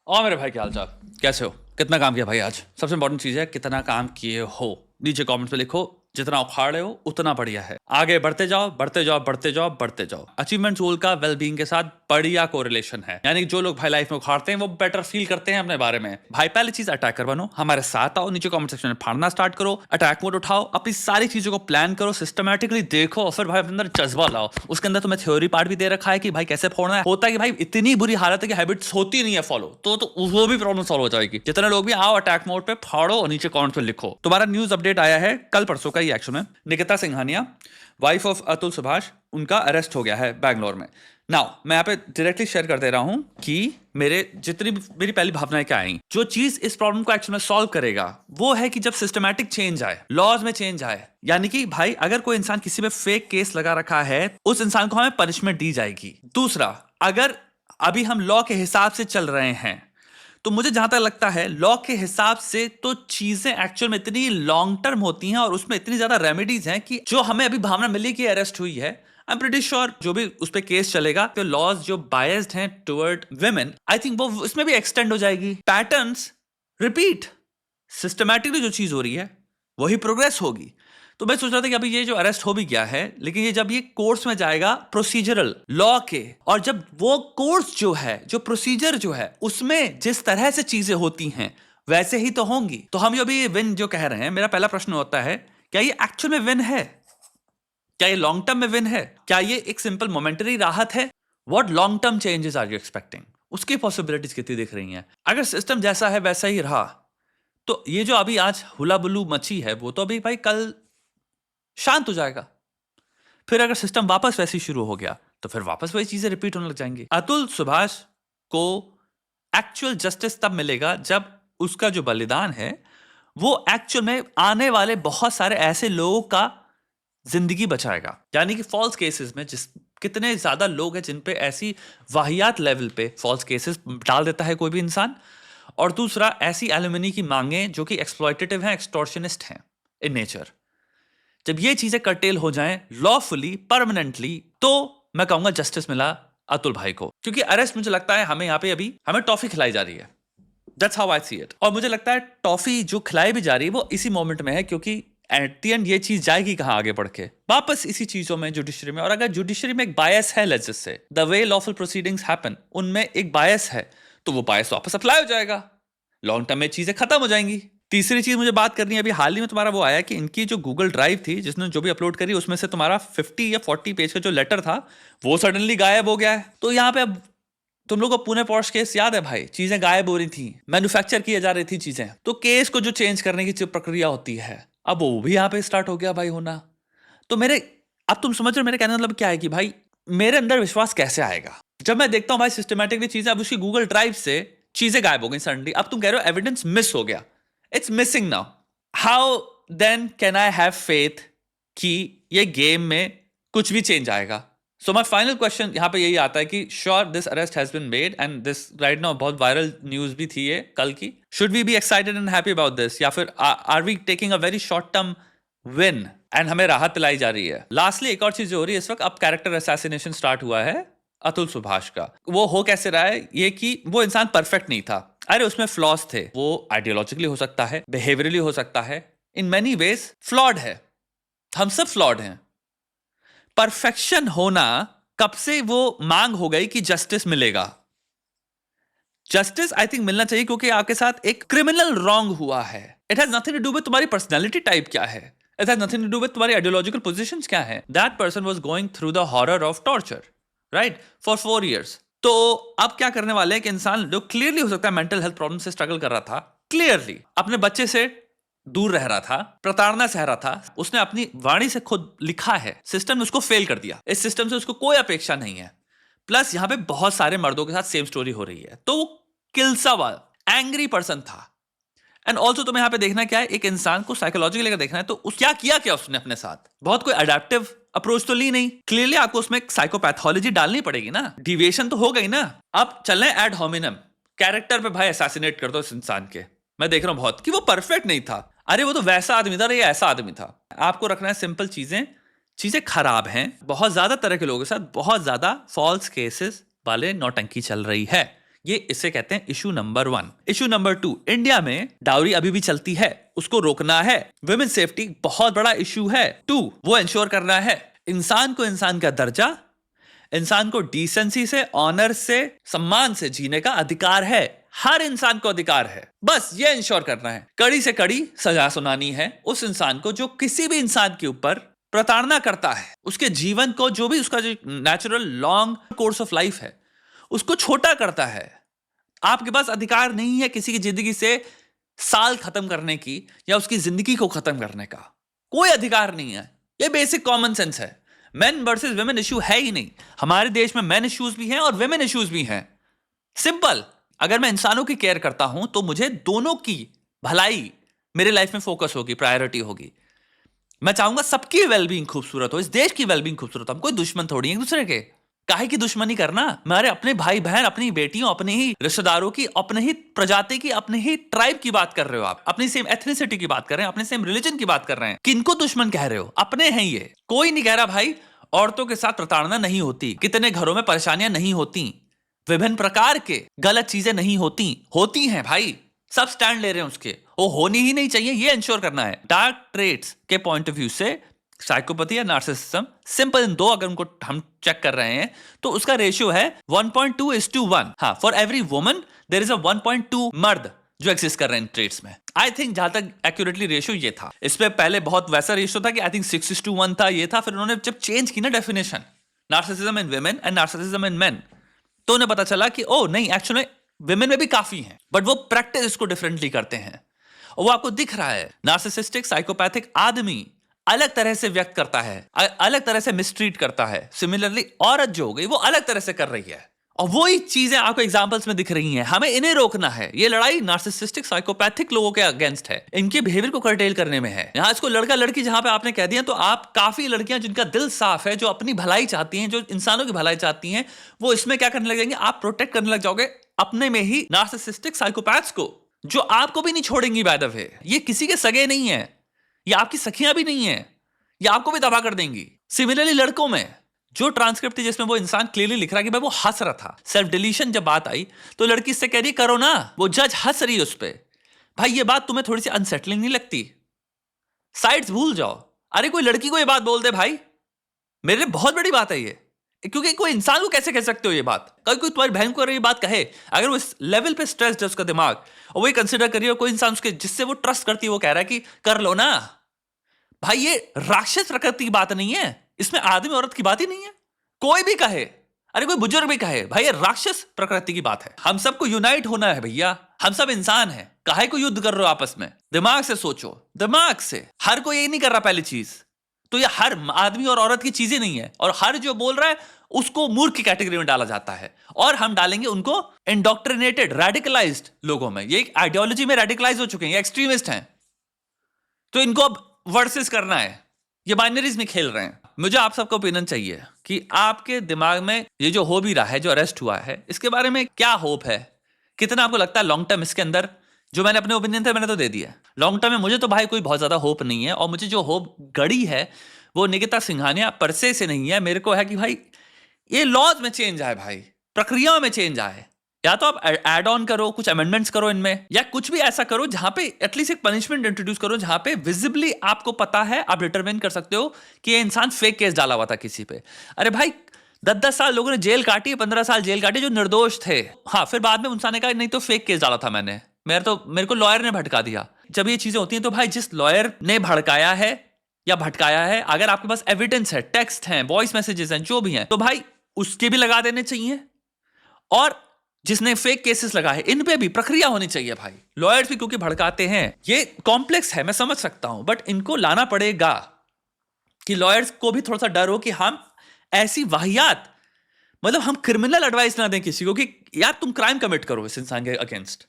और मेरे भाई क्या हाल चाल, कैसे हो? कितना काम किया भाई आज? सबसे इंपॉर्टेंट चीज है कितना काम किए हो। नीचे कमेंट्स में लिखो। जितना उखाड़ रहे हो उतना बढ़िया है। आगे बढ़ते जाओ बढ़ते जाओ बढ़ते जाओ बढ़ते जाओ। अचीवमेंट गोल का वेलबींग के साथ बढ़िया कोरिलेशन है। यानी कि जो लोग भाई लाइफ में उखाड़ते हैं वो बेटर फील करते हैं अपने बारे में। भाई पहली चीज अटैकर बनो, हमारे साथ आओ, नीचे कमेंट सेक्शन में फाड़ना स्टार्ट करो, अटैक मोड उठाओ, अपनी सारी चीजों को प्लान करो, सिस्टमैटिकली देखो और फिर भाई अपने अंदर जज्बा लाओ। उसके अंदर तुम्हें थ्योरी पार्ट भी दे रखा है कि भाई कैसे फोड़ना है। होता है कि भाई इतनी बुरी हालत है कि हैबिट्स होती नहीं है फॉलो, तो वो भी प्रॉब्लम सॉल्व हो जाएगी। जितने लोग भी आओ अटैक मोड पे फाड़ो और नीचे कमेंट पे लिखो। तुम्हारा न्यूज अपडेट आया है कल परसों का ही एक्शन में। निकिता सिंघानिया, वाइफ ऑफ अतुल सुभाष, उनका अरेस्ट हो गया है बैंगलोर में। नाउ मैं यहाँ पे डायरेक्टली शेयर कर दे रहा हूं कि मेरी पहली भावनाएं क्या आई। जो चीज इस प्रॉब्लम को एक्चुअली में सॉल्व करेगा वो है कि जब सिस्टमैटिक चेंज आए, लॉज में चेंज आए। यानी कि भाई अगर कोई इंसान किसी पे फेक केस लगा रखा है, उस इंसान को हमें पनिशमेंट दी जाएगी। दूसरा, अगर अभी हम लॉ के हिसाब से चल रहे हैं तो मुझे जहां तक लगता है लॉ के हिसाब से तो चीजें एक्चुअल में इतनी लॉन्ग टर्म होती हैं और उसमें इतनी ज्यादा रेमेडीज हैं कि जो हमें अभी भावना मिली कि अरेस्ट हुई है, आई एम प्रीटी श्योर जो भी उस पर केस चलेगा तो लॉज जो बायस्ड हैं टुवर्ड वुमेन, आई थिंक वो उसमें भी एक्सटेंड हो जाएगी। पैटर्न्स रिपीट, सिस्टमैटिकली जो चीज हो रही है वही प्रोग्रेस होगी। तो मैं सोच रहा था कि अभी ये जो अरेस्ट हो भी गया है, लेकिन ये जब ये कोर्स में जाएगा प्रोसीजरल लॉ के, और जब वो कोर्स जो है, जो प्रोसीजर जो है, उसमें जिस तरह से चीजें होती हैं वैसे ही तो होंगी। तो हम जो भी विन जो कह रहे हैं, मेरा पहला प्रश्न होता है क्या ये एक्चुअल में विन है? क्या ये लॉन्ग टर्म में विन है? क्या ये एक सिंपल मोमेंटरी राहत है? What long term changes are you expecting? उसकी पॉसिबिलिटीज कितनी दिख रही हैं? अगर सिस्टम जैसा है वैसा ही रहा तो ये जो अभी आज हुला बुलू मची है वो तो अभी भाई कल शांत हो जाएगा। फिर अगर सिस्टम वापस वैसे ही शुरू हो गया तो फिर वापस वही चीजें रिपीट होने लग जाएंगी। अतुल सुभाष को एक्चुअल जस्टिस तब मिलेगा जब उसका जो बलिदान है वो एक्चुअल में आने वाले बहुत सारे ऐसे लोगों का जिंदगी बचाएगा। यानी कि फॉल्स केसेस में जिस कितने ज्यादा लोग हैं जिन पे ऐसी वाहियात लेवल पे फॉल्स केसेस डाल देता है कोई भी इंसान, और दूसरा ऐसी एलुमनी की मांगे जो कि एक्सप्लॉयटेटिव हैं, एक्सटॉर्शनिस्ट हैं इन नेचर। जब ये चीजें कर्टेल हो जाएं लॉफुली परमानेंटली तो मैं कहूंगा जस्टिस मिला अतुल भाई को। क्योंकि अरेस्ट मुझे लगता है हमें यहाँ पे अभी हमें टॉफी खिलाई जा रही है। That's how I see it. और मुझे लगता है टॉफी जो खिलाई भी जा रही है वो इसी मोमेंट में है, क्योंकि एट द एंड ये चीज जाएगी कहां आगे बढ़ के? वापस इसी चीजों में, जुडिशरी में। और अगर जुडिशरी में एक बायस है, let's just say the way lawful proceedings happen, उनमें एक बायस है, तो वो बायस वापस अप्लाई हो जाएगा। लॉन्ग टर्म में चीजें खत्म हो जाएंगी। तीसरी चीज मुझे बात करनी है, अभी हाल ही में तुम्हारा वो आया कि इनकी जो गूगल ड्राइव थी जिसने जो भी अपलोड करी उसमें से तुम्हारा 50 या 40 पेज का जो लेटर था वो सडनली गायब हो गया है। तो यहाँ पे अब तुम लोग को पुणे पॉश केस याद है भाई? चीजें गायब हो रही थी, मैन्युफैक्चर किए जा रही थी चीजें, तो केस को जो चेंज करने की जो प्रक्रिया होती है अब वो भी यहाँ पे स्टार्ट हो गया भाई होना। तो मेरे, अब तुम समझ रहे हो मेरे कहने मतलब क्या है कि भाई मेरे अंदर विश्वास कैसे आएगा जब मैं देखता हूं भाई सिस्टमैटिकली चीजें, अब उसकी गूगल ड्राइव से चीजें गायब हो गई सडनली। अब तुम कह रहे हो एविडेंस मिस हो गया, it's missing now. How then can I have faith कि ये गेम में कुछ भी चेंज आएगा? सो माई फाइनल क्वेश्चन यहाँ पे यही आता है कि sure this arrest has been made and this right now बहुत वायरल न्यूज भी थी ये कल की। Should we be excited and happy about this, या फिर are we taking a very short term win and हमें राहत दिलाई जा रही है? लास्टली एक और चीज जो हो रही है इस वक्त, अब कैरेक्टर असैसिनेशन स्टार्ट हुआ है अतुल सुभाष का। वो हो कैसे रहा है? ये कि वो इंसान परफेक्ट नहीं था, अरे उसमें फ्लॉज थे। वो आइडियोलॉजिकली हो सकता है, बिहेवियरली हो सकता है, इन मेनी वेज फ्लॉड है। हम सब फ्लॉड हैं। परफेक्शन होना कब से वो मांग हो गई कि जस्टिस मिलेगा? जस्टिस आई थिंक मिलना चाहिए क्योंकि आपके साथ एक क्रिमिनल रॉन्ग हुआ है। It has nothing to do with तुम्हारी पर्सनैलिटी टाइप क्या है, it has nothing to do with तुम्हारी आइडियोलॉजिकल पोजीशंस क्या है। That person was going through the horror of torture right for 4 years। तो अब क्या करने वाले हैं कि इंसान जो क्लियरली हो सकता है मेंटल हेल्थ प्रॉब्लम से स्ट्रगल कर रहा था, क्लियरली अपने बच्चे से दूर रह रहा था, प्रताड़ना सह रहा था, उसने अपनी वाणी से खुद लिखा है, सिस्टम ने उसको फेल कर दिया, इस सिस्टम से उसको कोई अपेक्षा नहीं है। प्लस यहां पे बहुत सारे मर्दों के साथ सेम स्टोरी हो रही है, तो वो किलसावाल एंग्री पर्सन था। एंड ऑल्सो तुम्हें यहां पे देखना क्या है, एक इंसान को साइकोलॉजिकली लेकर देखना है, तो क्या किया क्या उसने अपने साथ? बहुत कोई अडेप्टिव अप्रोच तो ली नहीं, क्लियरली आपको उसमें साइकोपैथोलॉजी डालनी पड़ेगी ना, डिविएशन तो हो गई ना। अब चल रहे एड होमिनम कैरेक्टर पे भाई असैसिनेट कर दो इस इंसान के। मैं देख रहा हूं बहुत कि वो परफेक्ट नहीं था, अरे वो तो वैसा आदमी था, ये ऐसा आदमी था। आपको रखना है सिंपल चीजें, चीजें खराब हैं, बहुत ज्यादा तरह के लोगों के साथ बहुत ज्यादा फॉल्स केसेस वाले नौटंकी चल रही है। ये इसे कहते हैं issue number 1। Issue number 2, India में डाउरी अभी भी चलती है, उसको रोकना है। विमेन सेफ्टी बहुत बड़ा इशू है। 2, वो इंश्योर करना है इंसान को इंसान का दर्जा, इंसान को डिसेंसी से, ऑनर से, सम्मान से जीने का अधिकार है। हर इंसान को अधिकार है, बस ये इंश्योर करना है। कड़ी से कड़ी सजा सुनानी है उस इंसान को जो किसी भी इंसान के ऊपर प्रताड़ना करता है, उसके जीवन को, जो भी उसका जो natural long course of life है, उसको छोटा करता है। आपके पास अधिकार नहीं है किसी की जिंदगी से साल खत्म करने की या उसकी जिंदगी को खत्म करने का, कोई अधिकार नहीं है। ये बेसिक कॉमन सेंस है। मेन वर्सेस वुमेन इशू है ही नहीं। हमारे देश में मेन इश्यूज भी हैं और वुमेन इश्यूज भी हैं। सिंपल। अगर मैं इंसानों की केयर करता हूं तो मुझे दोनों की भलाई मेरे लाइफ में फोकस होगी, प्रायोरिटी होगी। मैं चाहूंगा सबकी वेलबींग खूबसूरत हो, इस देश की वेलबींग खूबसूरत हो। हम कोई दुश्मन थोड़ी है एक दूसरे के। काहे की दुश्मनी करना? हमारे अपने भाई बहन, अपनी बेटियों, अपने ही रिश्तेदारों की, अपने ही प्रजाति की, अपने ही ट्राइब की बात कर रहे हो आप, अपनी सेम एथनिसिटी की बात कर रहे हैं, अपने सेम रिलीजन की बात कर रहे हैं। किनको दुश्मन कह रहे हो? अपने हैं ये। कोई नहीं कह रहा भाई औरतों के साथ प्रताड़ना नहीं होती, कितने घरों में परेशानियां नहीं होती, विभिन्न प्रकार के गलत चीजें नहीं होती हैं भाई। सब स्टैंड ले रहे हैं उसके, वो होनी ही नहीं चाहिए, ये इंश्योर करना है। डार्क ट्रेट्स के पॉइंट ऑफ व्यू से साइकोपैथी या नार्सिसिज्म, सिंपल इन दो अगर उनको हम चेक कर रहे हैं तो उसका रेशियो है 1.2:1। हाँ, for every woman there is a 1.2 मर्द जो एक्सिस्ट कर रहे हैं ट्रेट्स में। आई थिंक जहां तक एक्यूरेटली रेशियो ये था। इस पे पहले बहुत वैसा रेशियो था कि आई थिंक 6:1 था, ये था। फिर उन्होंने जब चेंज की ना definition, narcissism in women and narcissism in main, तो उन्हें पता चला कि ओ नहीं, एक्चुअली विमेन में भी काफी हैं, बट वो प्रैक्टिस इसको डिफरेंटली करते हैं। और वो आपको दिख रहा है, नार्सिसिस्टिक साइकोपैथिक आदमी अलग तरह से व्यक्त करता है, अलग तरह से मिसट्रीट करता है। सिमिलरली औरत जो हो गई वो अलग तरह से कर रही है, और वही चीजें आपको एग्जांपल्स में दिख रही हैं। हमें इन्हें रोकना है। ये लड़ाई नार्सिसिस्टिक साइकोपैथिक लोगों के अगेंस्ट है, इनके बिहेवियर को कर्टेल करने में है। यहां इसको लड़का लड़की जहां पे आपने कह दिया, तो आप काफी लड़कियां जिनका दिल साफ है, जो अपनी भलाई चाहती हैं, जो इंसानों की भलाई चाहती हैं, वो इसमें क्या करने लग जाएंगे? आप प्रोटेक्ट करने लग जाओगे अपने में ही नार्सिसिस्टिक साइकोपैथ्स को, जो आपको भी नहीं छोड़ेंगी। बाय द वे, ये किसी के सगे नहीं है, ये आपकी सखियां भी नहीं है, ये आपको भी तबाह कर देंगी। सिमिलरली लड़कों में जो ट्रांसक्रिप्ट थी जिसमें वो इंसान क्लियरली लिख रहा कि भाई वो हंस रहा था, सेल्फ डिलीशन जब बात आई तो लड़की इससे कह रही करो ना, वो जज हंस रही है उस पर। भाई ये बात तुम्हें थोड़ी सी अनसेटलिंग नहीं लगती? साइड्स भूल जाओ। अरे कोई लड़की को ये बात बोल दे भाई, मेरे लिए बहुत बड़ी बात है ये। क्योंकि कोई इंसान को कैसे कह सकते हो ये बात? कल कोई तुम्हारी बहन को अगर ये बात कहे, अगर वो इस लेवल पे स्ट्रेस्ड है उसका दिमाग, और वही कंसिडर करिए कोई इंसान उसके जिससे वो ट्रस्ट करती है वो कह रहा है कि कर लो ना, भाई ये राक्षस प्रकृति की बात नहीं है, इसमें आदमी औरत की बात ही नहीं है। कोई भी कहे, अरे कोई बुजुर्ग भी कहे, भाई ये राक्षस प्रकृति की बात है। हम सबको यूनाइट होना है भैया, हम सब इंसान हैं। काहे को युद्ध कर रहे हो आपस में? दिमाग से सोचो, दिमाग से। हर कोई ये नहीं कर रहा पहली चीज, तो ये हर आदमी और औरत की चीजें नहीं है, और हर जो बोल रहा है उसको मूर्ख की कैटेगरी में डाला जाता है, और हम डालेंगे उनको इंडोक्ट्रिनेटेड, रेडिकलाइज्ड लोगों में। ये एक आइडियोलॉजी में रेडिकलाइज हो चुके हैं, ये एक्सट्रीमिस्ट हैं, तो इनको अब वर्सेस करना है। ये बाइनरीज में खेल रहे हैं। मुझे आप सबका ओपिनियन चाहिए कि आपके दिमाग में ये जो हो भी रहा है, जो अरेस्ट हुआ है, इसके बारे में क्या होप है? कितना आपको लगता है लॉन्ग टर्म इसके अंदर? जो मैंने अपने ओपिनियन थे मैंने तो दे दिया। लॉन्ग टर्म में मुझे तो भाई कोई बहुत ज्यादा होप नहीं है, और मुझे जो होप गड़ी है वो निकिता सिंघानिया परसे से नहीं है। मेरे को है कि भाई ये लॉज में चेंज आए, भाई प्रक्रियाओं में चेंज आए। या तो आप एड ऑन करो, कुछ अमेंडमेंट्स करो इनमें, या कुछ भी ऐसा करो जहां पे एटलीस्ट एक पनिशमेंट इंट्रोड्यूस करो, जहां पे विजिबली आपको पता है, आप डिटरमाइन कर सकते हो कि ये इंसान फेक केस डाला हुआ था किसी पे। अरे भाई 10-10 साल लोगों ने जेल काटी, 15 साल जेल काटी जो निर्दोष थे। हाँ, फिर बाद में इंसान ने कहा नहीं तो फेक केस डाला था मैंने, मेरे को लॉयर ने भटका दिया। जब ये चीजें होती हैं तो भाई जिस लॉयर ने भड़काया है या भटकाया है, अगर आपके पास एविडेंस है, टेक्स्ट हैं, वॉइस मैसेजेस हैं, जो भी हैं, तो भाई उसके भी लगा देने चाहिए। और जिसने फेक केसेस लगाए इन पे भी प्रक्रिया होनी चाहिए भाई। लॉयर्स भी क्योंकि भड़काते हैं, ये कॉम्प्लेक्स है, मैं समझ सकता हूं, बट इनको लाना पड़ेगा कि लॉयर्स को भी थोड़ा सा डर हो कि हम ऐसी वाहियात, मतलब हम क्रिमिनल एडवाइस ना दें किसी को कि यार तुम क्राइम कमिट करो इस इंसान के अगेंस्ट।